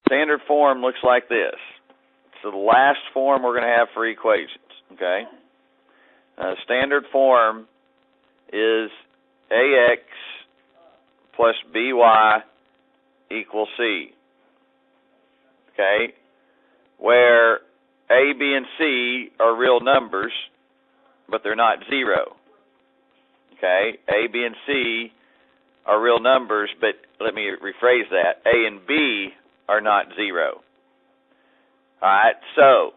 Standard form looks like this. So the last form we're going to have for equations, okay? Standard form is AX plus BY equals C, okay? Where A, B, and C are real numbers, but they're not zero, okay? A, B, and C are real numbers, but let me rephrase that. A and B are not zero. All right, so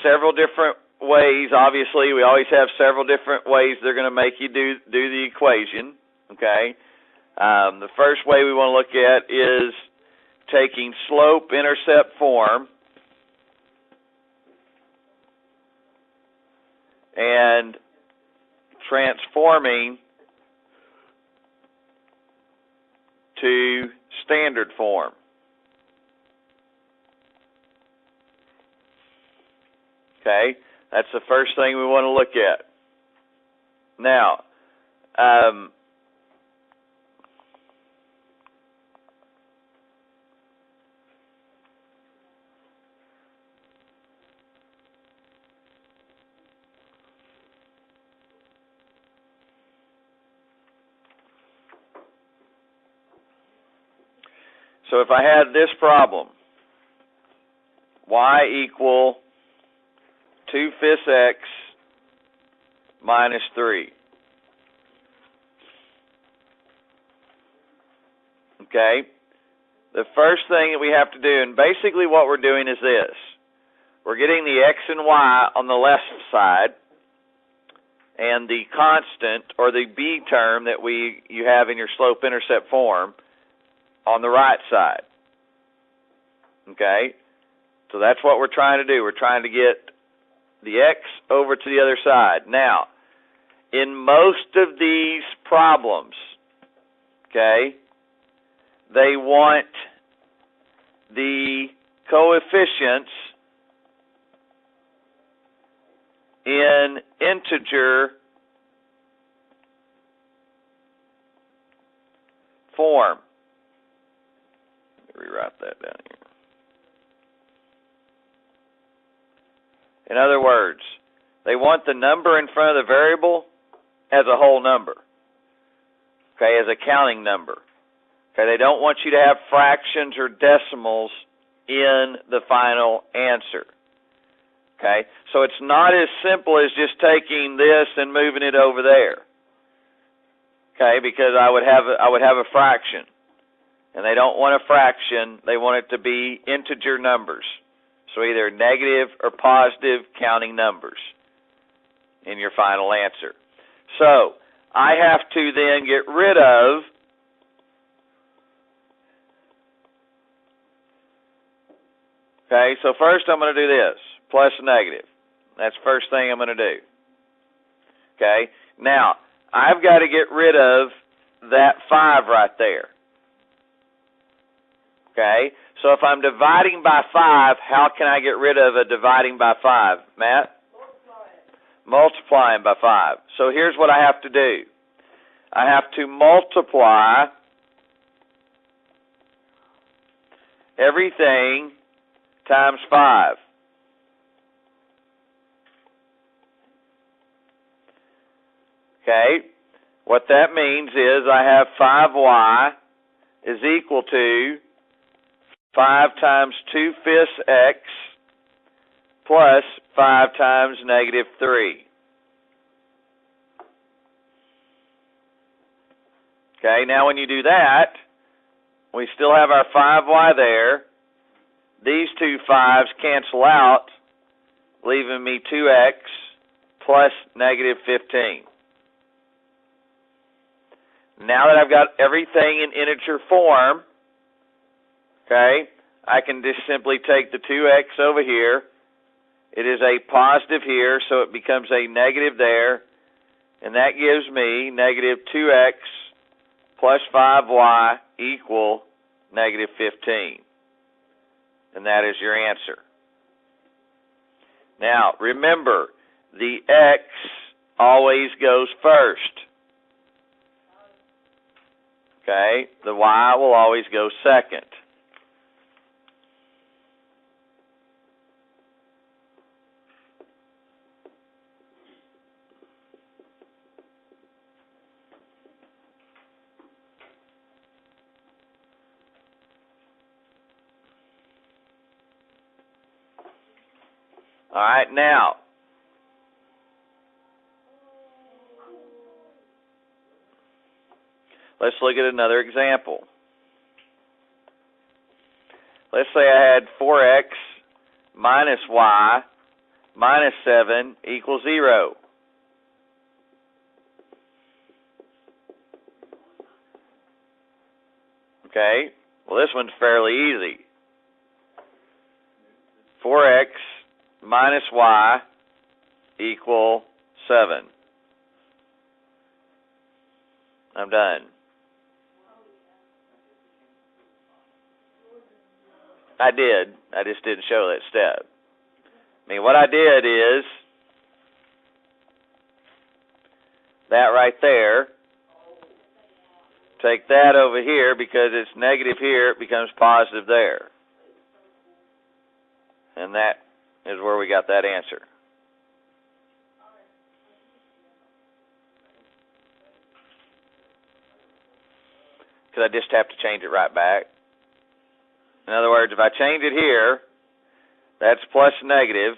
several different ways. Obviously, we always have several different ways they're going to make you do the equation, okay? The first way we want to look at is taking slope-intercept form and transforming to standard form. Okay, that's the first thing we want to look at. Now, so if I had this problem, y equal 2/5 x minus 3. Okay? The first thing that we have to do, and basically what we're doing is this. We're getting the x and y on the left side, and the constant, or the b term that you have in your slope-intercept form, on the right side. Okay? So that's what we're trying to do. We're trying to get the x over to the other side. Now, in most of these problems, okay, they want the coefficients in integer form. Let me rewrite that down here. In other words, they want the number in front of the variable as a whole number, okay, as a counting number. Okay, they don't want you to have fractions or decimals in the final answer. Okay, so it's not as simple as just taking this and moving it over there. Okay, because I would have a fraction, and they don't want a fraction. They want it to be integer numbers. So either negative or positive counting numbers in your final answer. So I have to then get rid of okay, so first I'm going to do this, plus negative. That's the first thing I'm going to do. Okay, now I've got to get rid of that 5 right there. Okay, so if I'm dividing by 5, how can I get rid of a dividing by 5? Matt? Multiplying by 5. So here's what I have to do. I have to multiply everything times 5. Okay, what that means is I have 5y is equal to 5 times 2/5 x plus 5 times negative 3. Okay, now when you do that, we still have our 5y there. These two 5s cancel out, leaving me 2x plus negative 15. Now that I've got everything in integer form, okay, I can just simply take the 2x over here. It is a positive here, so it becomes a negative there. And that gives me negative 2x plus 5y equal negative 15. And that is your answer. Now, remember, the x always goes first. Okay, the y will always go second. All right, now, let's look at another example. Let's say I had 4x minus y minus 7 equals 0. Okay, well, this one's fairly easy. 4x minus y equal 7. I'm done. I did. I just didn't show that step. I mean, what I did is that right there. Take that over here because it's negative here. It becomes positive there. And that is where we got that answer. Because I just have to change it right back. In other words, if I change it here, that's plus negative.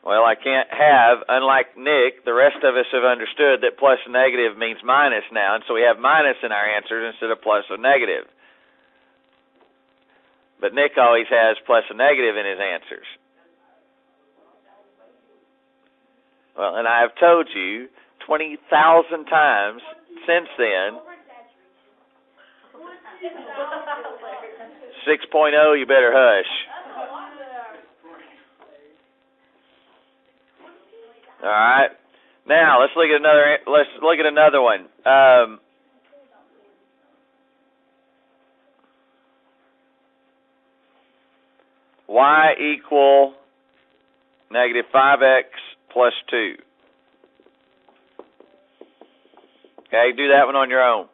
Well, I can't have, unlike Nick, the rest of us have understood that plus and negative means minus now, and so we have minus in our answers instead of plus or negative. But Nick always has plus and negative in his answers. Well, and I have told you 20,000 times since then, 6.0, you better hush. All right. Now let's look at another one. Y equal negative 5x plus 2. Okay, do that one on your own.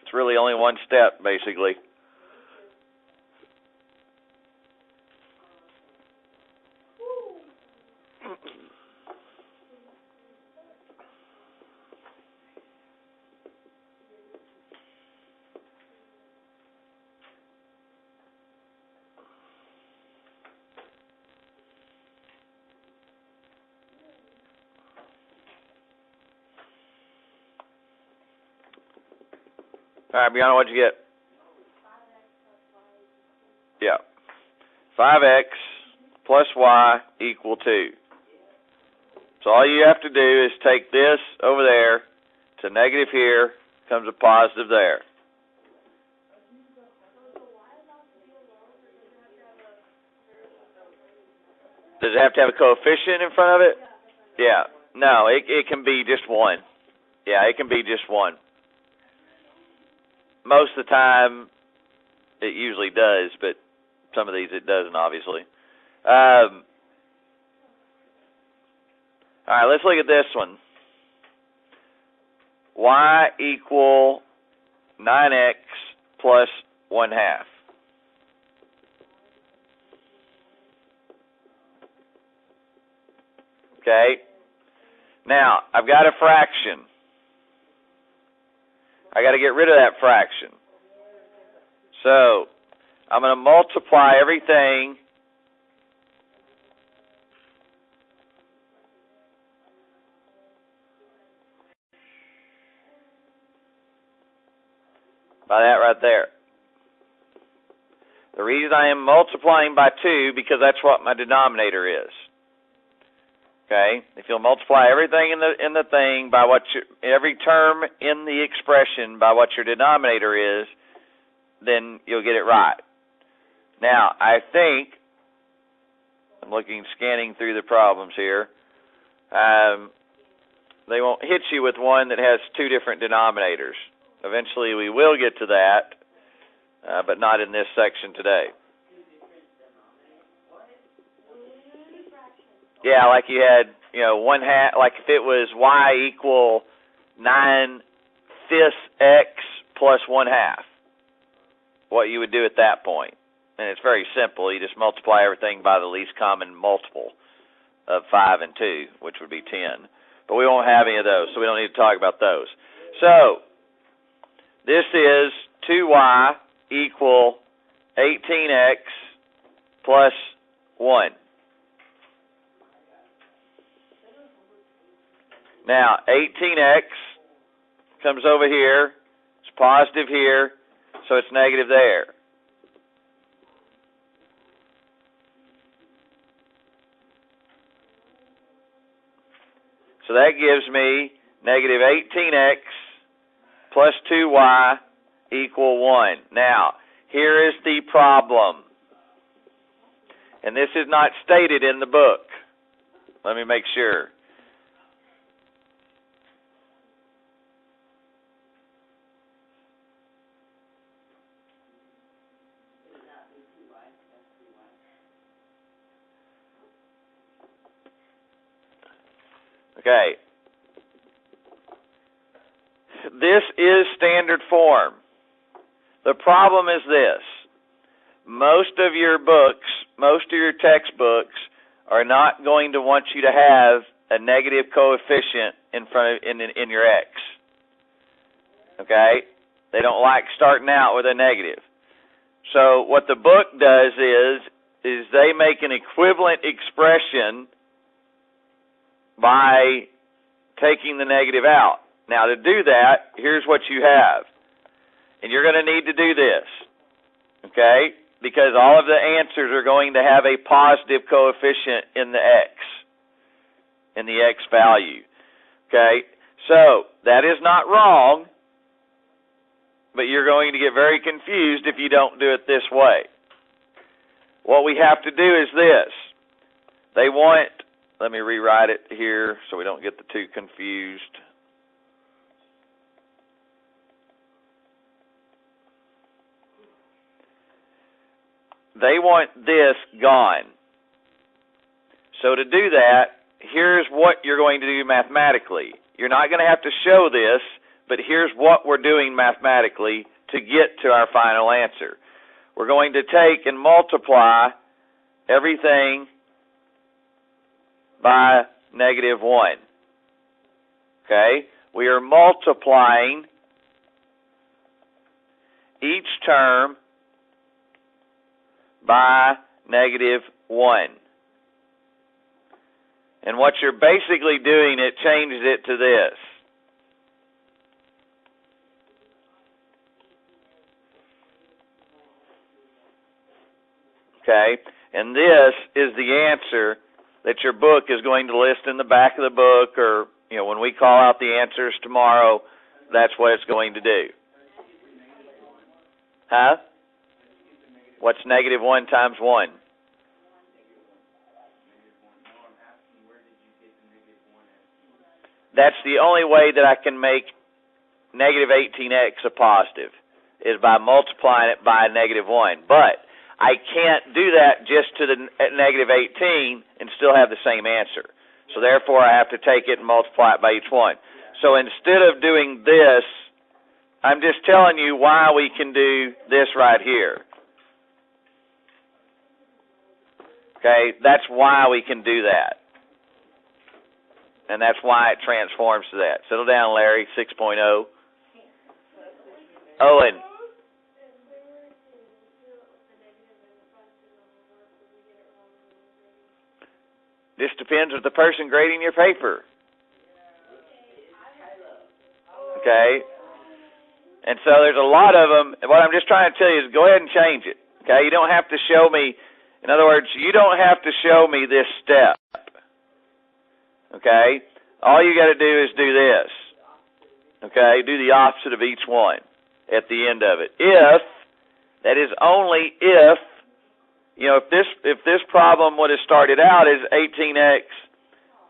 It's really only one step, basically. All right, Brianna, what'd you get? Yeah. 5x plus y equal 2. So all you have to do is take this over there to negative here, comes a positive there. Does it have to have a coefficient in front of it? Yeah. No, it can be just one. Yeah, it can be just one. Most of the time, it usually does, but some of these it doesn't, obviously. All right, let's look at this one. Y equal 9x plus 1/2. Okay. Now, I've got a fraction. I got to get rid of that fraction. So, I'm going to multiply everything by that right there. The reason I am multiplying by 2 because that's what my denominator is. Okay, if you'll multiply everything in the thing by what every term in the expression by what your denominator is, then you'll get it right. Now, I think I'm scanning through the problems here. They won't hit you with one that has 2 different denominators. Eventually, we will get to that, but not in this section today. Yeah, like you had, 1/2, like if it was y equal 9/5 x plus 1/2, what you would do at that point. And it's very simple. You just multiply everything by the least common multiple of 5 and 2, which would be 10. But we won't have any of those, so we don't need to talk about those. So, this is 2y equal 18x plus 1. Now, 18x comes over here. It's positive here, so it's negative there. So that gives me negative 18x plus 2y equal 1. Now, here is the problem. And this is not stated in the book. Let me make sure. Okay. This is standard form. The problem is this. Most of your books, most of your textbooks are not going to want you to have a negative coefficient in front of in your x. Okay? They don't like starting out with a negative. So what the book does is they make an equivalent expression by taking the negative out. Now, to do that, here's what you have. And you're going to need to do this, okay? Because all of the answers are going to have a positive coefficient in the x, in the x value, okay? So, that is not wrong, but you're going to get very confused if you don't do it this way. What we have to do is this. They want, let me rewrite it here so we don't get the two confused. They want this gone. So to do that, here's what you're going to do mathematically. You're not going to have to show this, but here's what we're doing mathematically to get to our final answer. We're going to take and multiply everything by negative 1. Okay? We are multiplying each term by negative 1. And what you're basically doing, it changes it to this. Okay? And this is the answer that your book is going to list in the back of the book, or when we call out the answers tomorrow, that's what it's going to do. Huh? What's negative 1 times 1? That's the only way that I can make negative 18x a positive, is by multiplying it by negative 1. But I can't do that just to the negative 18 and still have the same answer. So therefore, I have to take it and multiply it by each one. So instead of doing this, I'm just telling you why we can do this right here. Okay, that's why we can do that. And that's why it transforms to that. Settle down, Larry, 6.0. Owen. This depends on the person grading your paper. Okay? And so there's a lot of them. And what I'm just trying to tell you is go ahead and change it. Okay? You don't have to show me. In other words, you don't have to show me this step. Okay? All you got to do is do this. Okay? Do the opposite of each one at the end of it. If, that is only if, if this problem would have started out as 18x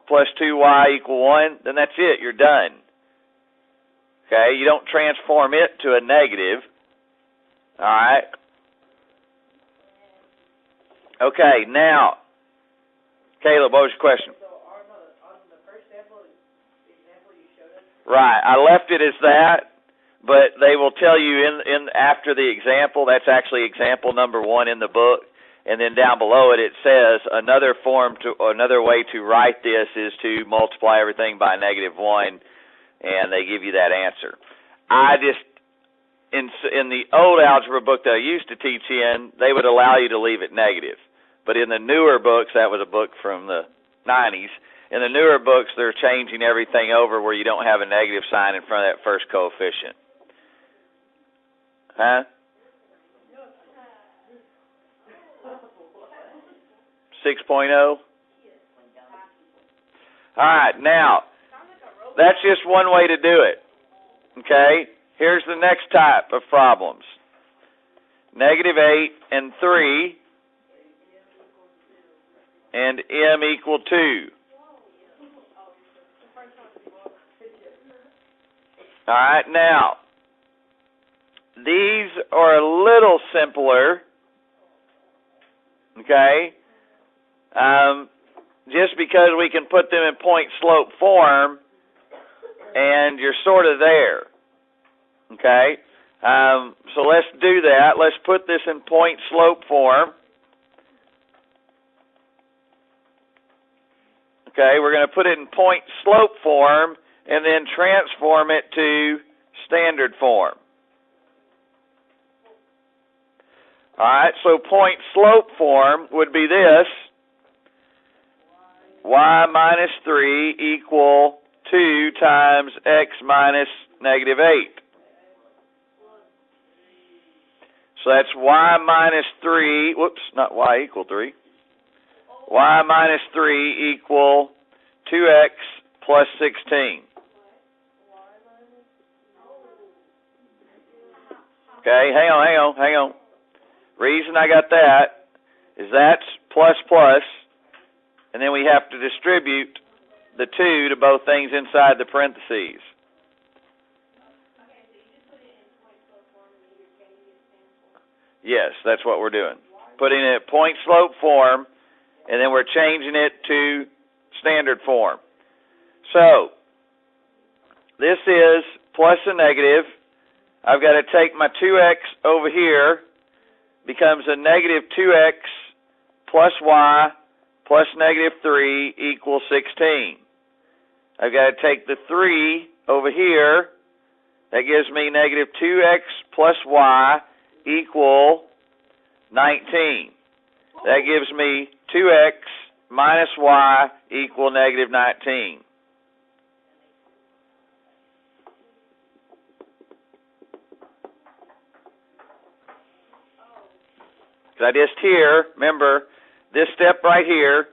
plus 2y equal 1, then that's it. You're done. Okay? You don't transform it to a negative. All right? Okay, now, Caleb, what was your question? So on the first example you showed us? Right, I left it as that, but they will tell you in after the example, that's actually example number 1 in the book, and then down below it says another way to write this is to multiply everything by negative 1, and they give you that answer. in the old algebra book that I used to teach in, they would allow you to leave it negative. But in the newer books, that was a book from the 90s, in the newer books, they're changing everything over where you don't have a negative sign in front of that first coefficient. Huh? 6.0? All right, now, that's just one way to do it. Okay? Here's the next type of problems. -8 and 3 and m equal 2. All right, now, these are a little simpler, okay, just because we can put them in point-slope form, and you're sort of there, okay? So let's do that. Let's put this in point-slope form. Okay, we're going to put it in point-slope form and then transform it to standard form. All right, so point-slope form would be this. Y minus 3 equal 2 times x minus -8. So that's y minus 3, whoops, not y equal 3. Y minus 3 equal 2x plus 16. Okay, hang on. Reason I got that is that's plus plus, and then we have to distribute the 2 to both things inside the parentheses. Yes, that's what we're doing. Putting it in point-slope form, and then we're changing it to standard form. So, this is plus a negative. I've got to take my 2x over here, becomes a negative 2x plus y plus -3 equals 16. I've got to take the 3 over here. That gives me negative 2x plus y equal 19. That gives me 2x minus y equal negative 19. I just here, remember, this step right here,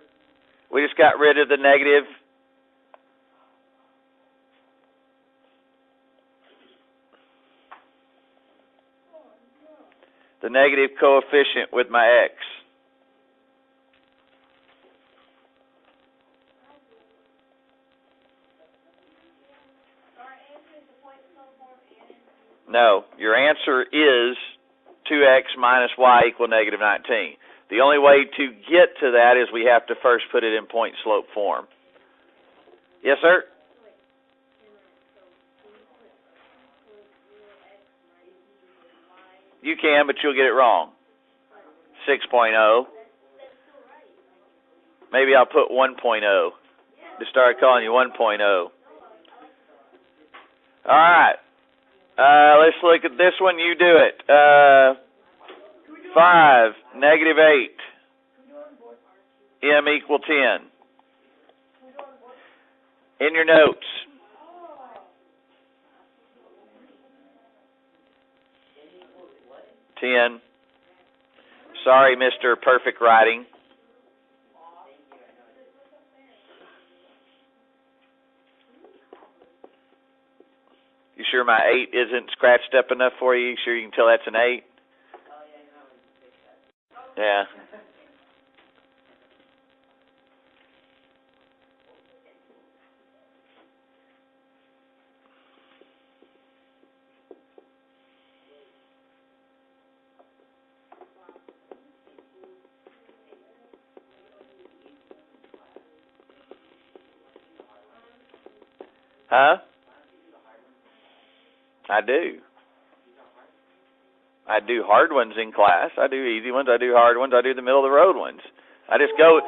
we just got rid of the negative coefficient with my x. No, your answer is 2x minus y equal negative 19. The only way to get to that is we have to first put it in point-slope form. Yes, sir? You can, but you'll get it wrong. 6.0. Maybe I'll put 1.0. Just start calling you 1.0. All right. Let's look at this one. You do it. 5, -8. M equal 10. In your notes. -10. Sorry, Mr. Perfect Writing. You sure my 8 isn't scratched up enough for you? You sure you can tell that's an 8? Yeah. Huh? I do. I do hard ones in class. I do easy ones. I do hard ones. I do the middle of the road ones. I just go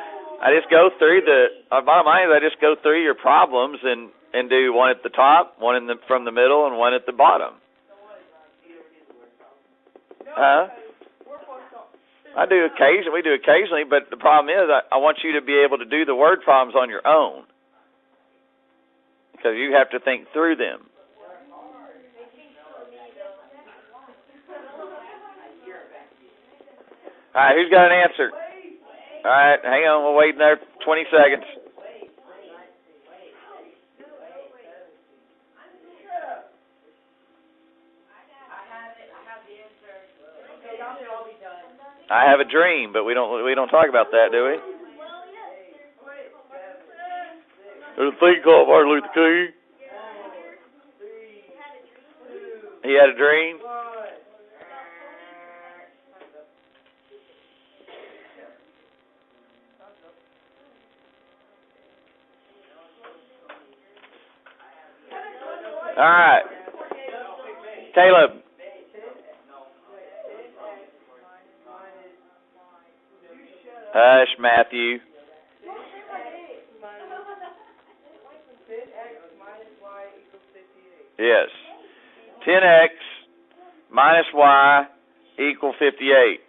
through bottom line is I just go through your problems and do one at the top, one from the middle, and one at the bottom. Huh? I do occasionally. We do occasionally, but the problem is I want you to be able to do the word problems on your own because you have to think through them. All right, who's got an answer? All right, hang on. We'll wait another 20 seconds. I have a dream, but we don't talk about that, do we? There's a thing called Martin Luther King. He had a dream. All right, Caleb. Hush, Matthew. Yes. 10x minus y equal 58.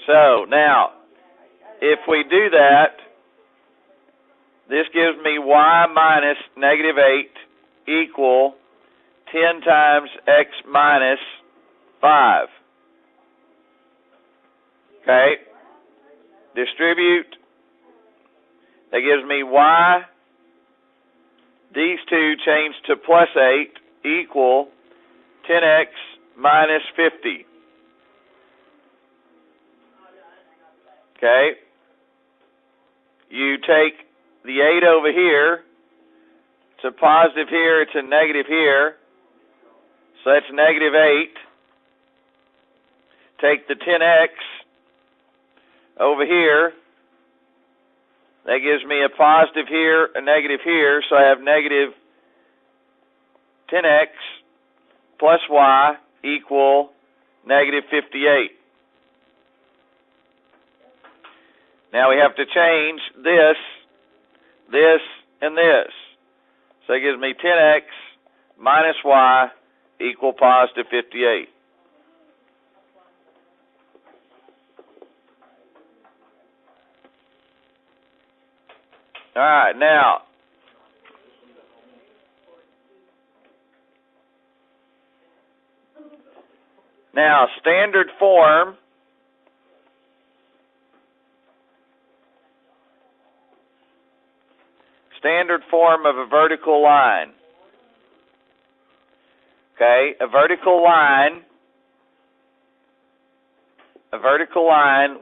So, now, if we do that, this gives me y minus negative 8 equal 10 times x minus 5. Okay? Distribute. That gives me y. These two change to plus 8 equal 10x minus 50. Okay? You take the 8 over here. It's a positive here. It's a negative here. So that's negative 8. Take the 10x over here. That gives me a positive here, a negative here. So I have negative 10x plus y equal negative 58. Now we have to change this, and this. So it gives me 10x minus y equal positive 58. All right, now standard form of a vertical line. Okay, a vertical line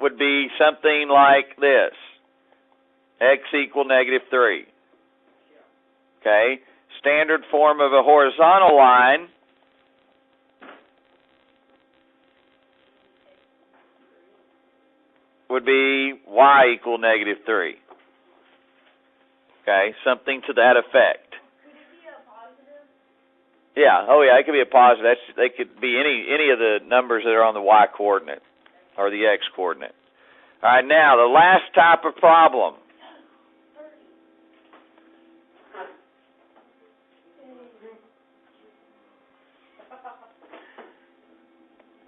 would be something like this. X equal negative 3. Okay, standard form of a horizontal line would be y equal negative 3. Okay, something to that effect. Could it be a positive? Yeah, oh yeah, it could be a positive. They could be any of the numbers that are on the y coordinate or the x coordinate. All right, now the last type of problem.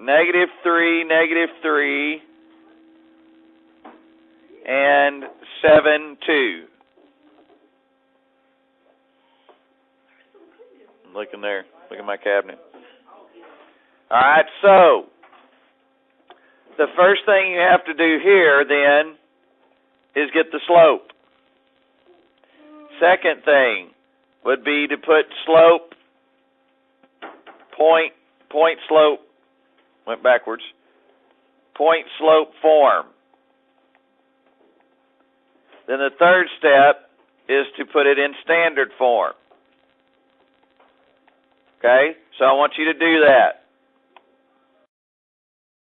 Negative 3, and 7, 2. I'm looking there. Look at my cabinet. All right, so the first thing you have to do here, then, is get the slope. Second thing would be to put slope, point slope, went backwards, point slope form. Then the third step is to put it in standard form. Okay? So I want you to do that.